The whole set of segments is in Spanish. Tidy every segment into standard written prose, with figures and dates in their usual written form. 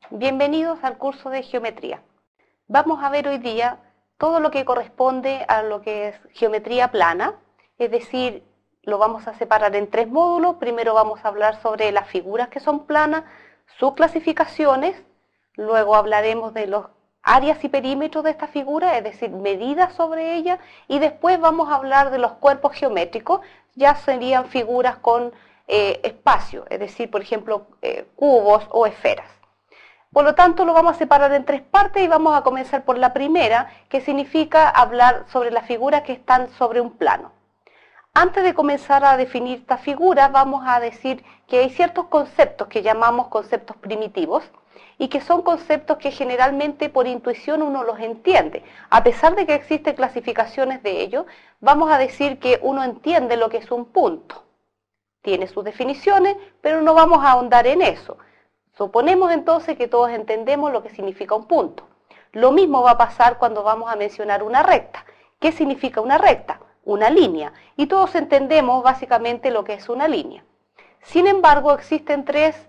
Bienvenidos al curso de geometría. Vamos a ver hoy día todo lo que corresponde a lo que es geometría plana, es decir, lo vamos a separar en 3 módulos. Primero vamos a hablar sobre las figuras que son planas, sus clasificaciones, luego hablaremos de los áreas y perímetros de esta figura, es decir, medidas sobre ella, y después vamos a hablar de los cuerpos geométricos, ya serían figuras con espacio, es decir, por ejemplo, cubos o esferas. Por lo tanto, lo vamos a separar en 3 partes y vamos a comenzar por la primera, que significa hablar sobre las figuras que están sobre un plano. Antes de comenzar a definir esta figura, vamos a decir que hay ciertos conceptos que llamamos conceptos primitivos y que son conceptos que generalmente por intuición uno los entiende. A pesar de que existen clasificaciones de ellos, vamos a decir que uno entiende lo que es un punto. Tiene sus definiciones, pero no vamos a ahondar en eso. Suponemos entonces que todos entendemos lo que significa un punto. Lo mismo va a pasar cuando vamos a mencionar una recta. ¿Qué significa una recta? Una línea. Y todos entendemos básicamente lo que es una línea. Sin embargo, existen 3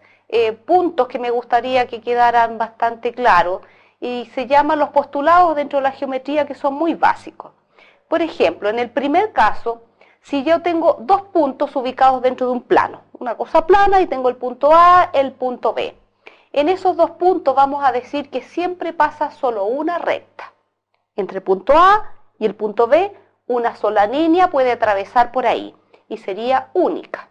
puntos que me gustaría que quedaran bastante claros y se llaman los postulados dentro de la geometría, que son muy básicos. Por ejemplo, en el primer caso, si yo tengo 2 puntos ubicados dentro de un plano, una cosa plana y tengo el punto A, el punto B. En esos 2 puntos vamos a decir que siempre pasa solo una recta. Entre el punto A y el punto B, una sola línea puede atravesar por ahí y sería única.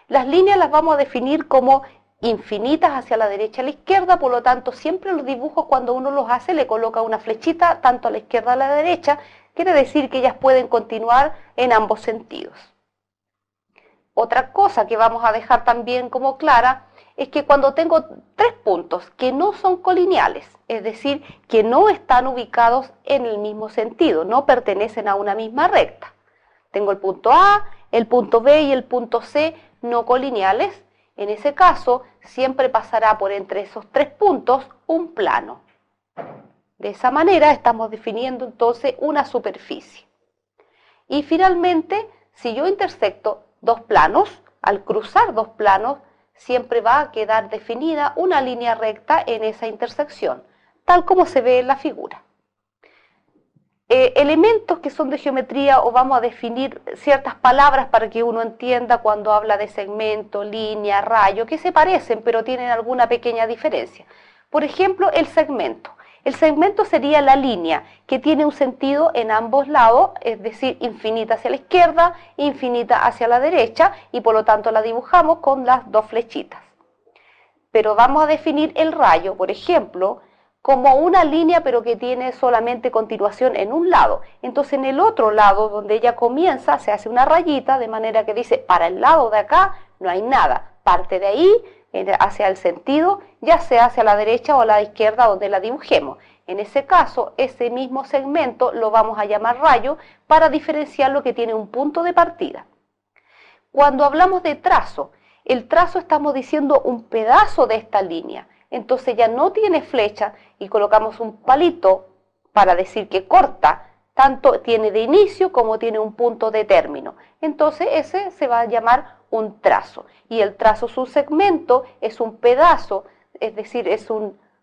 Las líneas las vamos a definir como infinitas hacia la derecha y a la izquierda, por lo tanto siempre los dibujos cuando uno los hace le coloca una flechita tanto a la izquierda como a la derecha, quiere decir que ellas pueden continuar en ambos sentidos. Otra cosa que vamos a dejar también como clara es que cuando tengo 3 puntos que no son colineales, es decir, que no están ubicados en el mismo sentido, no pertenecen a una misma recta. Tengo el punto A, el punto B y el punto C no colineales. En ese caso, siempre pasará por entre esos 3 puntos un plano. De esa manera estamos definiendo entonces una superficie. Y finalmente, si yo intersecto 2 planos, al cruzar 2 planos, siempre va a quedar definida una línea recta en esa intersección, tal como se ve en la figura. Elementos que son de geometría, o vamos a definir ciertas palabras para que uno entienda cuando habla de segmento, línea, rayo, que se parecen pero tienen alguna pequeña diferencia. Por ejemplo, el segmento. El segmento sería la línea que tiene un sentido en ambos lados, es decir, infinita hacia la izquierda, infinita hacia la derecha, y por lo tanto la dibujamos con las 2 flechitas. Pero vamos a definir el rayo, por ejemplo, como una línea pero que tiene solamente continuación en un lado. Entonces en el otro lado, donde ella comienza, se hace una rayita, de manera que dice, para el lado de acá no hay nada, parte de ahí hacia el sentido, ya sea hacia la derecha o a la izquierda donde la dibujemos. En ese caso, ese mismo segmento lo vamos a llamar rayo para diferenciar lo que tiene un punto de partida. Cuando hablamos de trazo, el trazo estamos diciendo un pedazo de esta línea. Entonces ya no tiene flecha y colocamos un palito para decir que corta, tanto tiene de inicio como tiene un punto de término. Entonces ese se va a llamar un trazo. Y el trazo es un segmento, es un pedazo, es decir, es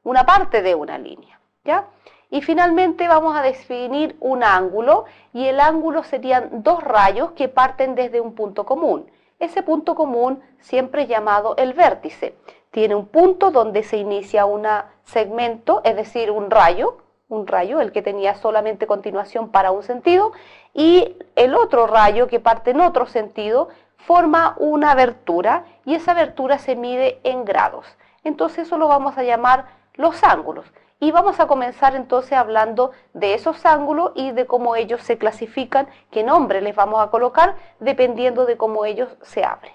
una parte de una línea, ¿ya? Y finalmente vamos a definir un ángulo, y el ángulo serían 2 rayos que parten desde un punto común. Ese punto común siempre es llamado el vértice. Tiene un punto donde se inicia un segmento, es decir, un rayo, el que tenía solamente continuación para un sentido, y el otro rayo que parte en otro sentido forma una abertura, y esa abertura se mide en grados. Entonces eso lo vamos a llamar los ángulos. Y vamos a comenzar entonces hablando de esos ángulos y de cómo ellos se clasifican, qué nombre les vamos a colocar dependiendo de cómo ellos se abren.